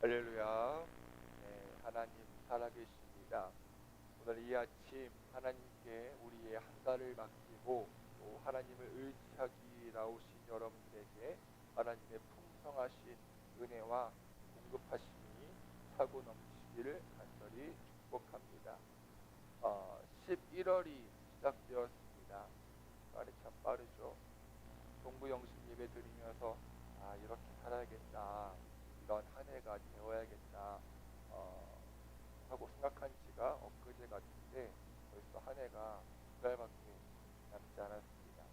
할렐루야. 네, 하나님 살아계십니다. 오늘 이 아침 하나님께 우리의 한 달을 맡기고 또 하나님을 의지하기 나오신 여러분들에게 하나님의 풍성하신 은혜와 공급하심이 차고 넘치기를 간절히 축복합니다. 11월이 시작되었습니다. 시간이 참 빠르죠. 동부영신 예배 드리면서 이렇게 살아야겠다, 이런 한 해가 되어야겠다 하고 생각한 지가 엊그제 같은데 벌써 한 해가 두 달밖에 남지 않았습니다.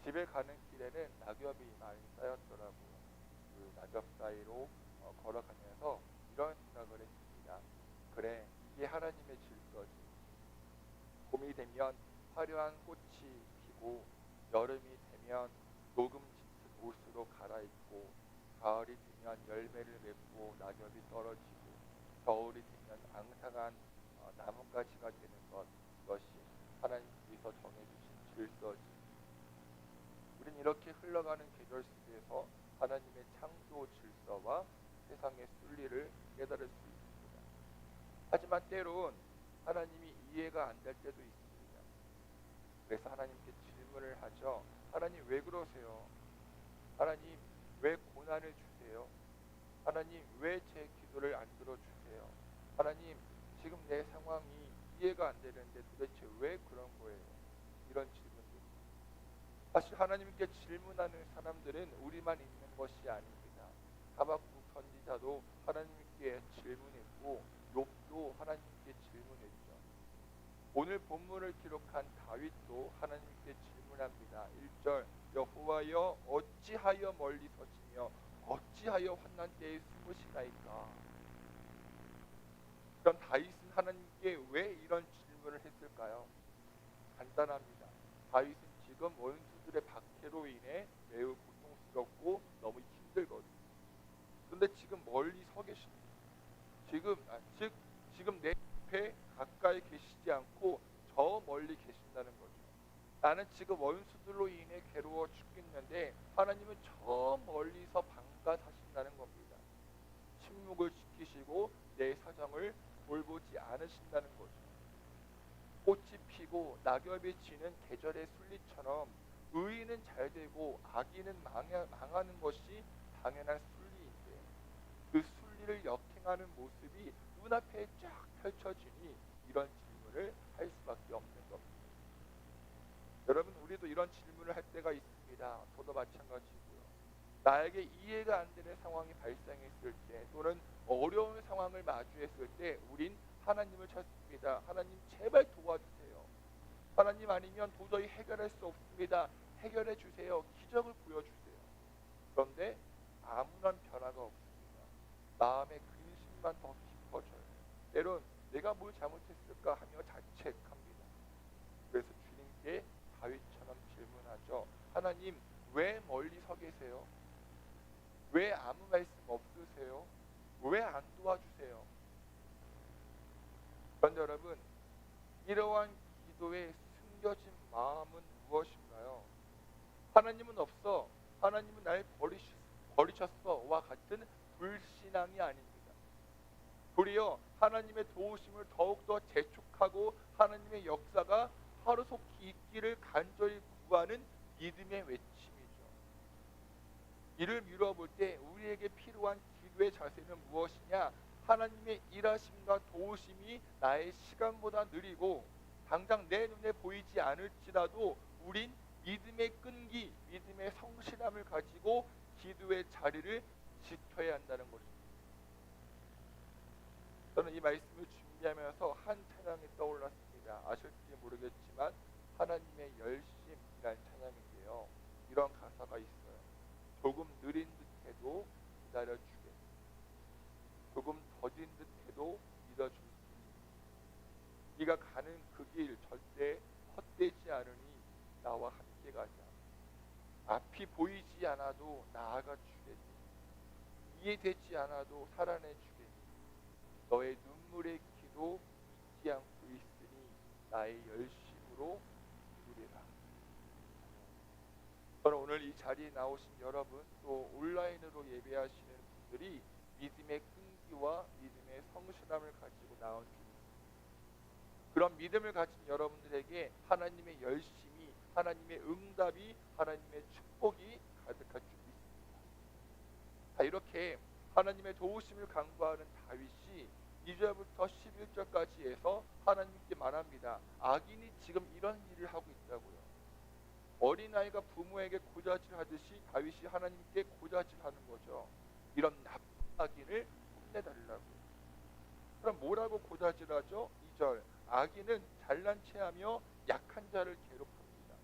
집에 가는 길에는 낙엽이 많이 쌓였더라고요. 그 낙엽 사이로 걸어가면서 이런 생각을 했습니다. 그래, 이게 하나님의 질서지. 봄이 되면 화려한 꽃이 피고, 여름이 되면 녹음 짙은 옷으로 갈아입고, 가을이 되면 열매를 맺고 낙엽이 떨어지고, 겨울이 되면 앙상한 나뭇가지가 되는 것, 이것이 하나님께서 정해주신 질서지. 우린 이렇게 흘러가는 계절 속에서 하나님의 창조 질서와 세상의 순리를 깨달을 수 있습니다. 하지만 때론 하나님이 이해가 안 될 때도 있습니다. 그래서 하나님께 질문을 하죠. 하나님, 왜 그러세요? 하나님, 왜 고난을 주세요? 하나님, 왜 제 기도를 안 들어주세요? 하나님, 지금 내 상황이 이해가 안 되는데 도대체 왜 그런 거예요? 이런 질문들. 사실 하나님께 질문하는 사람들은 우리만 있는 것이 아닙니다. 하박국 선지자도 하나님께 질문했고, 욥도 하나님께 질문했죠. 오늘 본문을 기록한 다윗도 하나님께 질문합니다. 1절, 여호와여, 어찌하여 멀리 서시며 어찌하여 환난 때에 숨으시나이까? 그럼 다윗은 하나님께 왜 이런 질문을 했을까요? 간단합니다. 다윗은 지금 원수들의 박해로 인해 매우 고통스럽고 너무 힘들거든요. 그런데 지금 멀리 서 계십니다. 지금 내 옆에 가까이 계시지 않고 저 멀리 계신다는 거죠. 나는 지금 원수들로 인해 괴로워 죽겠는데 하나님은 저 멀리서 방가 사신다는 겁니다. 침묵을 지키시고 내 사정을 돌보지 않으신다는 거죠. 꽃이 피고 낙엽이 지는 계절의 순리처럼 의인은 잘 되고 악인은 망하는 것이 당연한 순리인데, 그 순리를 역행하는 모습이 눈앞에 쫙 펼쳐지니 이런 질문을 할 수밖에 없는 겁니다. 여러분, 우리도 이런 질문을 할 때가 있습니다. 저도 마찬가지고요. 나에게 이해가 안 되는 상황이 발생했을 때, 또는 어려운 상황을 마주했을 때 우린 하나님을 찾습니다. 하나님, 제발 도와주세요. 하나님, 아니면 도저히 해결할 수 없습니다. 해결해 주세요. 기적을 보여주세요. 그런데 아무런 변화가 없습니다. 마음의 근심만 더 깊어져요. 때론 내가 뭘 잘못했을까 하며 자책합니다. 그래서 주님께 다윗처럼 질문하죠. 하나님, 왜 멀리 서 계세요? 왜 아무 말씀 없으세요? 왜 안 도와주세요? 그런데 여러분, 이러한 기도의 숨겨진 마음은 무엇인가요? 하나님은 없어, 하나님은 날 버리셨어와 같은 불신앙이 아닙니다. 도리어 하나님의 도우심을 더욱더 재촉하고 하나님의 역사가 하루속히 있기를 간절히 구하는 믿음의 외침이죠. 이를 미뤄볼 때 우리에게 필요한 기도의 자세는 무엇이냐? 하나님의 일하심과 도우심이 나의 시간보다 느리고 당장 내 눈에 보이지 않을지라도 우린 믿음의 끈기, 믿음의 성실함을 가지고 기도의 자리를 지켜야 한다는 것입니다. 저는 이 말씀을 준비하면서 한 찬양이 떠올랐습니다. 아실지 모르겠지만 하나님의 열심이라는 찬양인데요. 이런 가사가 있어요. 조금 느린 듯해도 기다려주겠네. 조금 더딘 듯해도 믿어주겠네. 네가 가는 그 길 절대 헛되지 않으니 나와 함께 가자. 앞이 보이지 않아도 나아가 주겠니. 이해되지 않아도 살아내 주겠니. 너의 눈물의 기도 잊지 않고 있으니 나의 열심으로 이루리라. 저는 오늘 이 자리에 나오신 여러분, 또 온라인으로 예배하시는 분들이 믿음의 끈기와 믿음의 성실함을 가지고 나온 주님. 그런 믿음을 가진 여러분들에게 하나님의 열심이, 하나님의 응답이, 하나님의 축복이 가득할 줄 믿습니다. 자, 이렇게 하나님의 도우심을 간구하는 다윗이 2절부터 11절까지 해서 하나님께 말합니다. 악인이 지금 이런 일을 하고 있다고요. 어린아이가 부모에게 고자질하듯이 다윗이 하나님께 고자질하는 거죠. 이런 나쁜 악인을 혼내달라고요. 그럼 뭐라고 고자질하죠? 2절, 악인은 잘난 체하며 약한 자를 괴롭힙니다.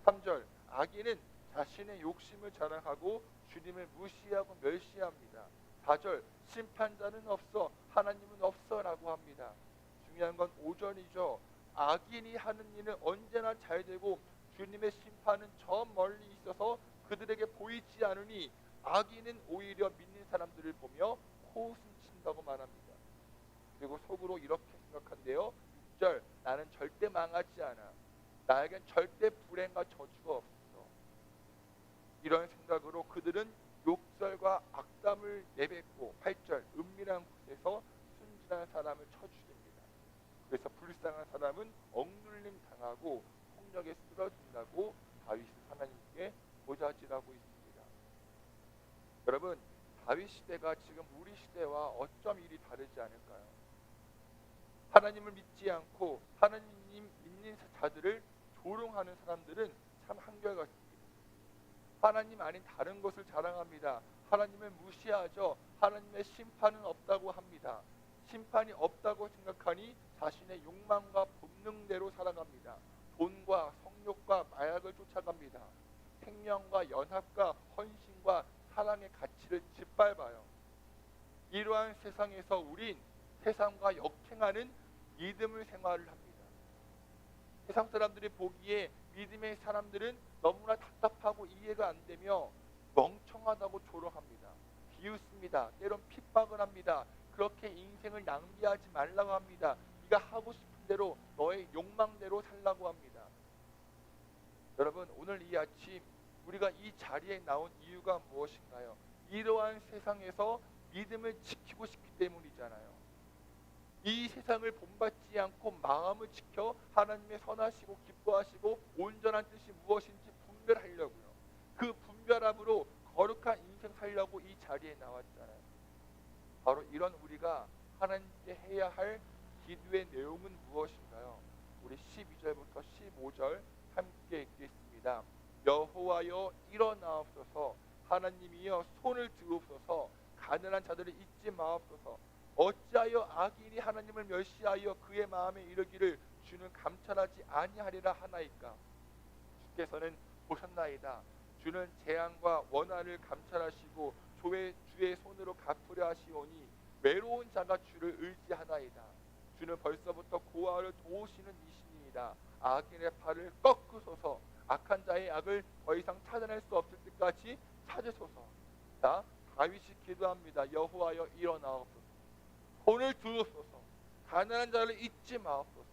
3절, 악인은 자신의 욕심을 자랑하고 주님을 무시하고 멸시합니다. 4절, 심판자는 없어 하나님은 없어라고 합니다. 중요한 건 5절이죠. 악인이 하는 일은 언제나 잘되고 주님의 심판은 저 멀리 있어서 그들에게 보이지 않으니 악인은 오히려 믿는 사람들을 보며 코웃음 친다고 말합니다. 그리고 속으로 이렇게 생각한대요. 6절, 나는 절대 망하지 않아. 나에겐 절대 불행과 저주가 없어. 이런 생각으로 그들은 욕설과 악담을 내뱉고 8절, 은밀한 곳에서 순진한 사람을 쳐 죽입니다. 그래서 불쌍한 사람은 억눌림 당하고 폭력에 쓰러진다고 다윗은 하나님께 고자질하고 있습니다. 여러분, 다윗 시대가 지금 우리 시대와 어쩜 일이 다르지 않을까요? 하나님을 믿지 않고 하나님 믿는 자들을 조롱하는 사람들은 참 한결같습니다. 하나님 아닌 다른 것을 자랑합니다. 하나님을 무시하죠. 하나님의 심판은 없다고 합니다. 심판이 없다고 생각하니 자신의 욕망과 본능대로 살아갑니다. 돈과 성욕과 마약을 쫓아갑니다. 생명과 연합과 헌신과 사랑의 가치를 짓밟아요. 이러한 세상에서 우린 세상과 역행하는 믿음의 생활을 합니다. 세상 사람들이 보기에 믿음의 사람들은 너무나 답답하고 이해가 안 되며 멍청하다고 조롱합니다. 비웃습니다. 때론 핍박을 합니다. 그렇게 인생을 낭비하지 말라고 합니다. 네가 하고 싶은 대로 너의 욕망대로 살라고 합니다. 여러분, 오늘 이 아침 우리가 이 자리에 나온 이유가 무엇인가요? 이러한 세상에서 믿음을 지키고 싶기 때문이잖아요. 이 세상을 본받지 않고 마음을 지켜 하나님의 선하시고 기뻐하시고 온전한 뜻이 무엇인지 분별하려고요. 그 분별함으로 거룩한 인생 살려고 이 자리에 나왔잖아요. 바로 이런 우리가 하나님께 해야 할 기도의 내용은 무엇인가요? 우리 12절부터 15절 함께 읽겠습니다. 여호와여 일어나옵소서. 하나님이여 손을 드옵소서. 가난한 자들을 잊지 마옵소서. 어찌하여 악인이 하나님을 멸시하여 그의 마음에 이르기를 주는 감찰하지 아니하리라 하나이까. 주께서는 보셨나이다. 주는 재앙과 원한을 감찰하시고 주의 손으로 갚으려 하시오니 외로운 자가 주를 의지하나이다. 주는 벌써부터 고아를 도우시는 이신이이다. 악인의 팔을 꺾으소서. 악한 자의 악을 더 이상 찾아낼 수 없을 때까지 찾으소서. 자, 다윗이 기도합니다. 여호와여 일어나옵소서. 손을 두옵소서. 가난한 자를 잊지 마옵소서.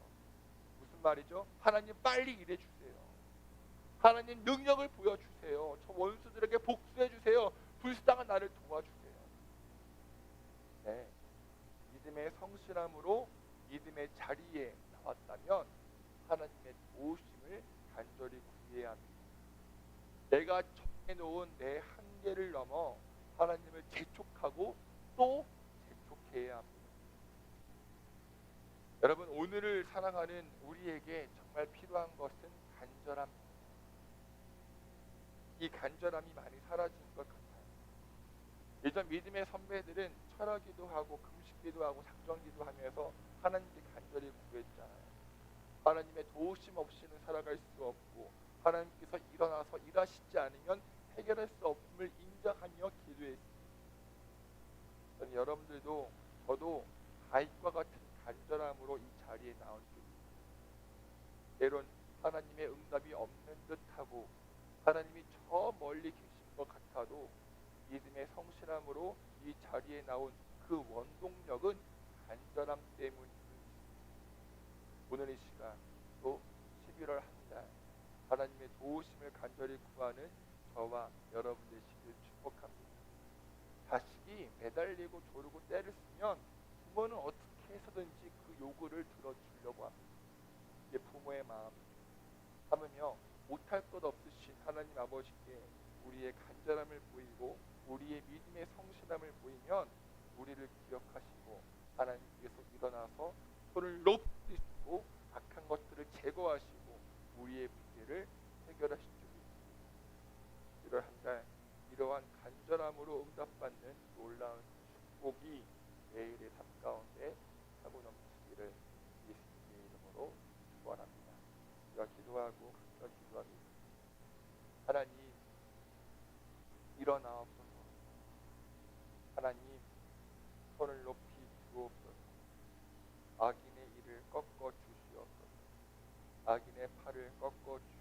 무슨 말이죠? 하나님 빨리 일해주세요. 하나님 능력을 보여주세요. 저 원수들에게 복수해주세요. 불쌍한 나를 도와주세요. 네, 믿음의 성실함으로 믿음의 자리에 나왔다면 하나님의 도우심을 간절히 구해야 합니다. 내가 정해놓은 내 한계를 넘어 하나님을 재촉하고 또 재촉해야 합니다. 여러분, 오늘을 살아가는 우리에게 정말 필요한 것은 간절함입니다. 이 간절함이 많이 사라진 것 같아요. 예전 믿음의 선배들은 철학기도 하고 금식기도 하고 작정기도 하면서 하나님께 간절히 구했잖아요. 하나님의 도우심 없이는 살아갈 수 없고 하나님께서 일어나서 일하시지 않으면 해결할 수 없음을 인정하며 기도했습니다. 저는 여러분들도 저도 다윗과 같은 간절함으로 이 자리에 나온 줄입니다. 때론 하나님의 응답이 없는 듯하고 하나님이 저 멀리 계신 것 같아도 믿음의 성실함으로 이 자리에 나온 그 원동력은 간절함 때문입니다. 오늘 이 시간 또 11월 한 달 하나님의 도우심을 간절히 구하는 저와 여러분 되시길 축복합니다. 자식이 몇 매달리고 조르고 때를 쓰면 부모는 어떻게 해서든지 그 요구를 들어주려고 합니다. 이게 부모의 마음입니다. 하물며 못할 것 없으신 하나님 아버지께 우리의 간절함을 보이고 우리의 믿음의 성실함을 보이면 우리를 기억하시고 하나님께서 일어나서 손을 높이 드시고 악한 것들을 제거하시고 우리의 문제를 해결하실 줄을 믿습니다. 이러한 한 달 이러한 간절함으로 응답받는 놀라운 축복이 매일의 삶 가운데 차고 넘치기를 예수님의 이름으로 축원합니다. 우리가 기도하고 각자 기도하겠습니다. 하나님 일어나옵소서. 하나님 손을 높이 주옵소서. 악인의 일을 꺾어 주시옵소서. 악인의 팔을 꺾어 주옵소서.